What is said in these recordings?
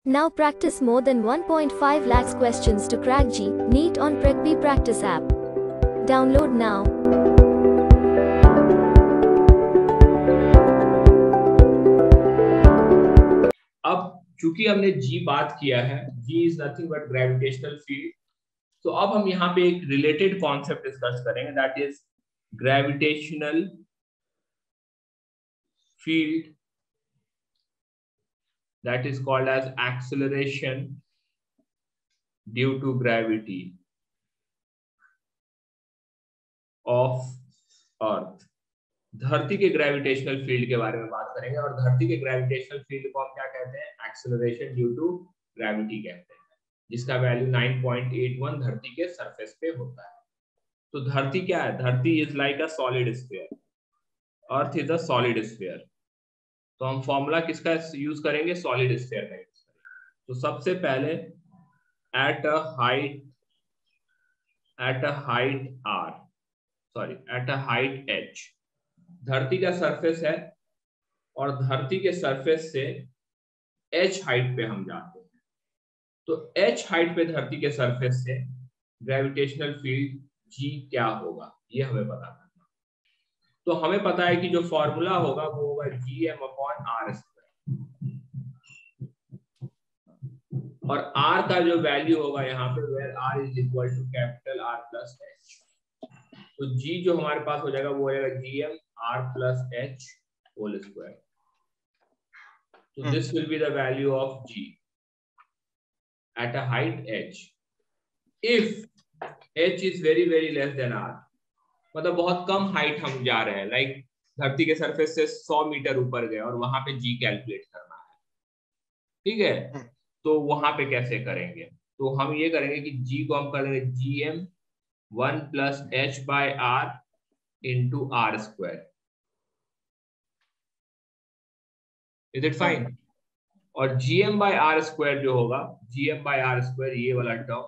Now practice more than 1.5 lakhs questions to crack G NEET on PrecB Practice app. Download now. अब चूंकि हमने G बात किया है, G is nothing but gravitational field, तो अब हम यहाँ पे एक रिलेटेड कॉन्सेप्ट डिस्कस करेंगे, that is gravitational field that is called as acceleration due to gravity of earth। धरती के ग्रेविटेशनल फील्ड के बारे में बात करेंगे, और धरती के ग्रेविटेशनल फील्ड को हम क्या कहते हैं? एक्सेलरेशन ड्यू टू ग्रेविटी कहते हैं, जिसका वैल्यू 9.81 धरती के सरफेस पे होता है। तो धरती क्या है? धरती is like a solid sphere, earth is a solid sphere. तो हम फॉर्मूला किसका यूज करेंगे? सॉलिड स्फीयर का यूज करेंगे। तो सबसे पहले at a height h, धरती का सरफेस है और धरती के सरफेस से h हाइट पे हम जाते हैं। तो h हाइट पे धरती के सरफेस से ग्रेविटेशनल फील्ड G क्या होगा, ये हमें पता करना। तो हमें पता है कि जो फॉर्मूला होगा वो होगा Gm/r², और r का जो वैल्यू होगा यहाँ पे, where r is equal to capital R plus h। तो G जो हमारे पास हो जाएगा वो हो जाएगा Gm/r plus h whole square. तो this will be the value of G at a height h if h is very very less than r, मतलब बहुत कम हाइट हम जा रहे हैं, लाइक धरती के सरफेस से 100 मीटर ऊपर गए और वहां पे G कैलकुलेट करना है, ठीक है? तो वहां पे कैसे करेंगे? तो हम ये करेंगे कि G को हम कर देंगे Gm 1 plus h/r into r²। Is it fine? और Gm/r² जो होगा, Gm/r², ये वाला टर्म,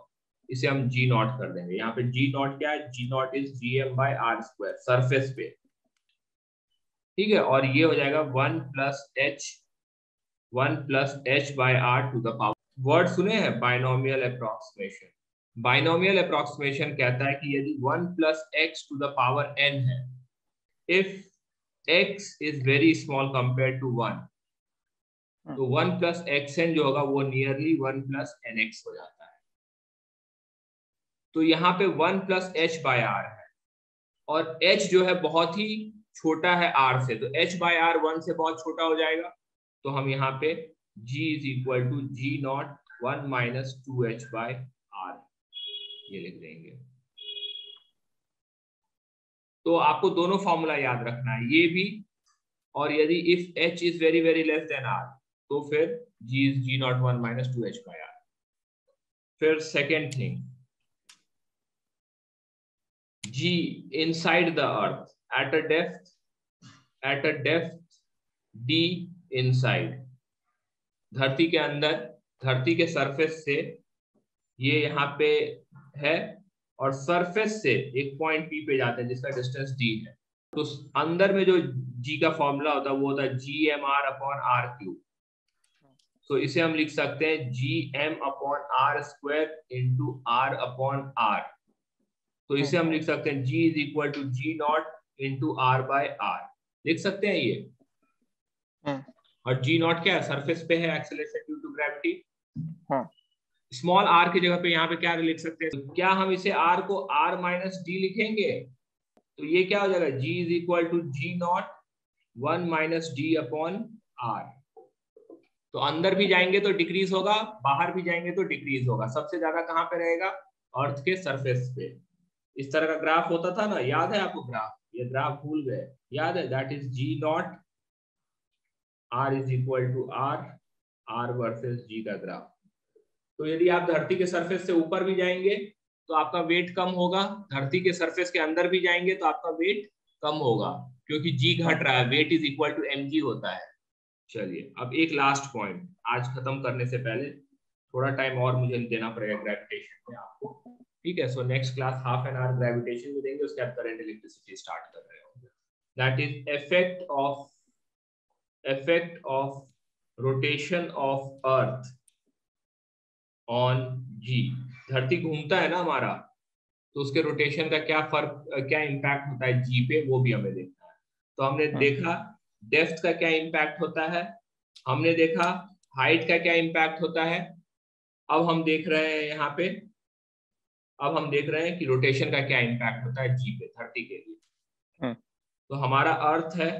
इसे हम G0 कर देंगे। यहाँ पे G0 क्या है? G0 इज Gm/r² सरफेस पे, ठीक है? और ये हो जाएगा 1 plus h/r to the power, word सुने हैं? Binomial approximation. बाइनोमियल अप्रोक्सीमेशन कहता है कि यदि 1 plus x to the power n है, if x is very small compare to 1, तो 1 प्लस xn जो होगा वो नियरली 1 प्लस nx हो जाता है। तो यहाँ पे 1 प्लस h/r है, और h जो है बहुत ही छोटा है r से, तो h/r 1 से बहुत छोटा हो जाएगा। तो हम यहाँ पे G is equal to G0 1 minus 2h/r ये लिख देंगे। तो आपको दोनों फॉर्मूला याद रखना है, ये भी, और यदि if h is very very less than r, तो फिर G is G0 1 minus 2h/r। फिर second thing, G inside the earth at a depth d inside, धरती के अंदर, धरती के सरफेस से ये यहाँ पे है, और सरफेस से एक पॉइंट P पे जाते हैं जिसका डिस्टेंस d है। तो अंदर में जो G का फॉर्मूला होता है वो होता है Gm/r³ तो इसे हम लिख सकते हैं Gm/r² इंटू r/r। तो इसे हम लिख सकते हैं G is equal to G0 into r/r, लिख सकते हैं ये। और G0 क्या है? सरफेस पे है, acceleration due to gravity. Small r की जगह पे यहाँ पे क्या लिख सकते हैं? क्या हम इसे r को r माइनस d लिखेंगे? तो ये क्या हो जाएगा? G is equal to G0 1 minus d/r। तो अंदर भी जाएंगे तो डिक्रीज होगा, बाहर भी जाएंगे तो डिक्रीज होगा। सबसे ज्यादा कहाँ पे रहेगा? अर्थ के सरफेस पे। इस तरह का ग्राफ होता था ना, याद है आपको ग्राफ? ये ग्राफ भूल गए? याद है? That is G0 r is equal to r versus G का ग्राफ। तो यदि आप धरती के सरफेस से ऊपर भी जाएंगे तो आपका वेट कम होगा, धरती के सरफेस के अंदर भी जाएंगे तो आपका वेट कम होगा, क्योंकि G घट रहा है, weight is equal to mg होता है। चलिए, अब एक लास्ट पॉइंट आज खत्म करने से पहले, थोड़ा टाइम और मुझे देना पड़ेगा ग्रेविटेशन में आपको, ठीक है? So next class half an hour gravitation में देंगे, उसके बाद करंट इलेक्ट्रिसिटी स्टार्ट कर रहे होंगे। That is effect of rotation of earth on G. धरती घूमता है ना हमारा, तो उसके रोटेशन का क्या इम्पैक्ट होता है जी पे, वो भी हमें देखना है। तो हमने देखा डेप्थ का क्या इम्पैक्ट होता है, हमने देखा हाइट का क्या इम्पैक्ट होता है। अब हम देख रहे हैं यहाँ पे, अब हम देख रहे हैं कि रोटेशन का क्या इम्पैक्ट होता है जी पे धरती के लिए। तो हमारा अर्थ है,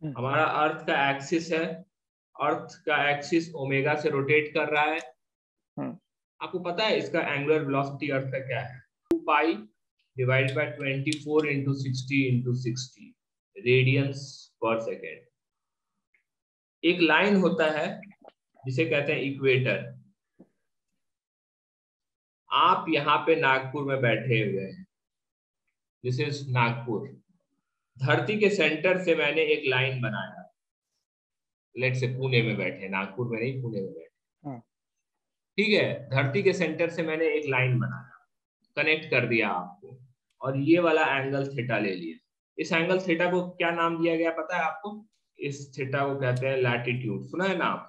हमारा अर्थ का एक्सिस है, अर्थ का एक्सिस ओमेगा से रोटेट कर रहा है। आपको पता है इसका एंगुलर वेलोसिटी अर्थ का क्या है, 2 पाई divided by 24 into 60 into 60 radiance पर सेकेंड। एक लाइन होता है जिसे कहते हैं इक्वेटर। आप यहाँ पे नागपुर में बैठे हुए हैं, दिस इज नागपुर। धरती के सेंटर से मैंने एक लाइन बनाया, लेट से पुणे में बैठे, नागपुर में नहीं, पुणे में बैठे, ठीक है। धरती के सेंटर से मैंने एक लाइन बनाया, कनेक्ट कर दिया आपको, और ये वाला एंगल थीटा ले लिया। इस एंगल थीटा को क्या नाम दिया गया पता है आपको? इस थीटा को कहते हैं लैटिट्यूड, सुना है ना आप?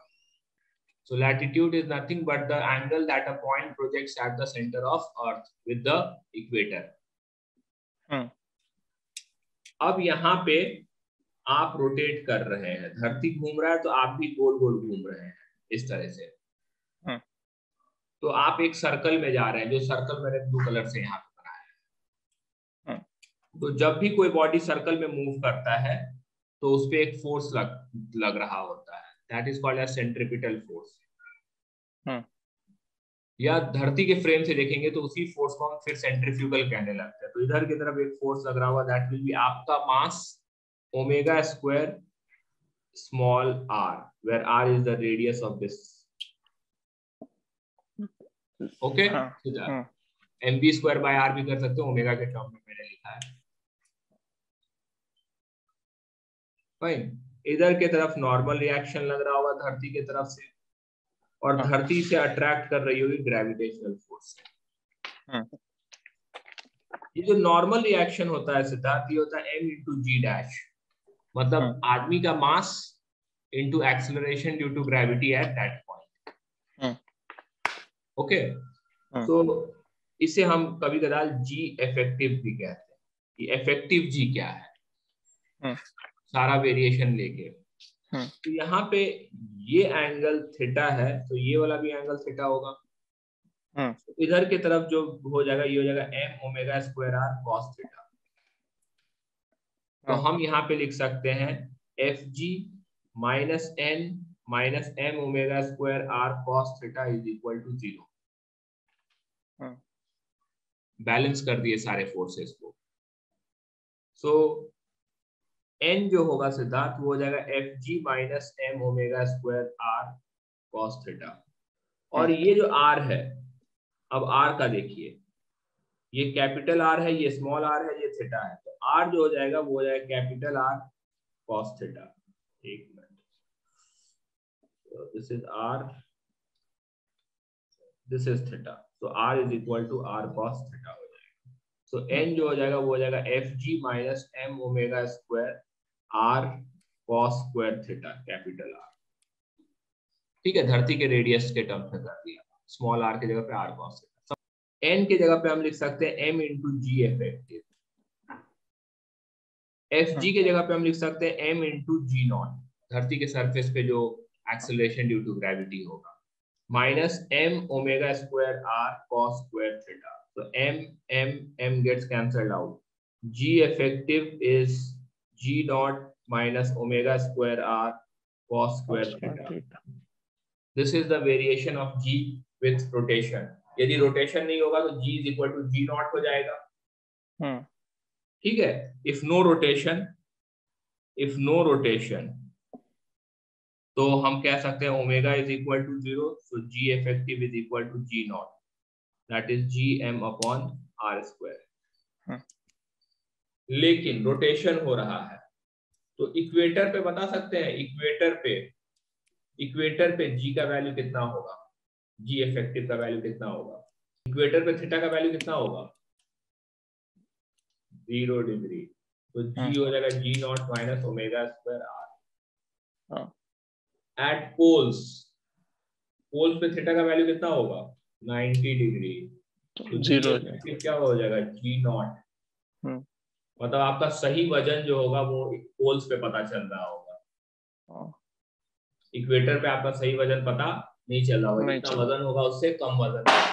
So latitude is nothing but the angle that a point projects at the center of Earth with the equator. अब यहाँ पे आप रोटेट कर रहे हैं, धरती घूम रहा है तो आप भी गोल गोल घूम रहे हैं इस तरह से। तो आप एक सर्कल में जा रहे हैं, जो सर्कल मैंने ब्लू कलर से यहाँ पे बनाया है। तो जब भी कोई बॉडी सर्कल में मूव करता है तो उस पे एक फोर्स लग रहा होता है, that is called as centripetal force. या धरती के फ्रेम से देखेंगे तो उसी फोर्स को हम फिर सेंट्रीफ्यूगल कहने लगते हैं। तो इधर की तरफ एक फोर्स लग रहा हुआ, दैट विल बी आपका mass omega square small r, where r is the radius of this. Okay, mv square by r भी कर सकते हो, ओमेगा के टर्म में मैंने लिखा है। फाइन। इधर की तरफ नॉर्मल रिएक्शन लग रहा होगा धरती की तरफ से, और धरती से अट्रैक्ट कर रही होगी ग्रेविटेशनल फोर्स से। ये जो नॉर्मल रिएक्शन होता है सिद्धार्थ, ये होता है m इंटू जी डैश, मतलब आदमी का mass into acceleration due to gravity at that point. Okay, तो इसे हम कभी कदार जी इफेक्टिव भी कहते हैं। कि इफेक्टिव जी क्या है, सारा वेरिएशन लेके। तो यहाँ पे ये एंगल थीटा है, तो ये वाला भी एंगल थीटा होगा। तो इधर की तरफ जो हो जाएगा, ये हो जाएगा m omega square r cos theta. तो हम यहाँ पे लिख सकते हैं F G minus n minus m omega square r cos theta is equal to 0। Balance कर दिए सारे फोर्सेस को। सो n जो होगा सिद्धार्थ, वो हो जाएगा F G minus m omega square r cos theta. और ये जो r है, अब r का देखिए, ये कैपिटल R है, ये स्मॉल r है, ये थीटा है। तो r जो हो जाएगा वो हो जाएगा कैपिटल R cos थीटा। एक minute, this is r, this is theta, तो r is equal to r cos theta हो जाएगा। सो n जो हो जाएगा वो हो जाएगा F G minus m omega square r cos square theta capital R। ठीक है, धरती के रेडियस के टर्म्स में कर दिया, स्मॉल r की जगह पे r cos थीटा। n की जगह पे हम लिख सकते हैं m इंटू जी इफेक्टिव। एफ जी के जगह पे हम लिख सकते हैं m इंटू जी नॉट, धरती के सरफेस पे जो एक्सेलरेशन ड्यू टू ग्रेविटी होगा, minus m omega square r cos square theta. तो m gets cancelled out, g effective is g naught minus omega square r cos square theta. This is the variation of g with rotation. यदि rotation नहीं होगा तो g is equal to g naught हो जाएगा। ठीक है, if no rotation, तो हम कह सकते हैं omega is equal to 0, so G effective is equal to G naught, that is G M upon R square. लेकिन रोटेशन हो रहा है, तो इक्वेटर पे बता सकते हैं, इक्वेटर पे जी का वैल्यू कितना होगा, जी इफेक्टिव का वैल्यू कितना होगा, इक्वेटर पे थीटा का वैल्यू कितना होगा, 0 डिग्री। तो जी हो जाएगा G naught minus omega square R. At poles poles पे थीटा का वैल्यू कितना होगा 90 डिग्री, तो जीरो जी क्या हो जाएगा G0। मतलब आपका सही वजन जो होगा वो पोल्स पे पता चल रहा होगा, इक्वेटर पे आपका सही वजन पता नहीं चल रहा होगा, जितना वजन होगा उससे कम वजन होगा।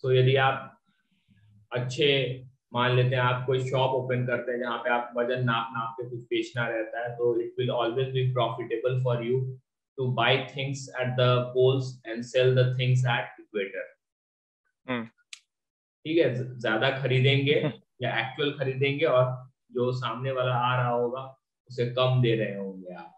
तो यदि आप अच्छे, मान लेते हैं आप कोई शॉप ओपन करते हैं जहाँ पे आप वजन नाप नाप के कुछ बेचना रहता है, तो it will always be profitable for you to buy things at the poles and sell the things at equator. ठीक है, ज्यादा खरीदेंगे या एक्चुअल खरीदेंगे और जो सामने वाला आ रहा होगा उसे कम दे रहे होंगे आप।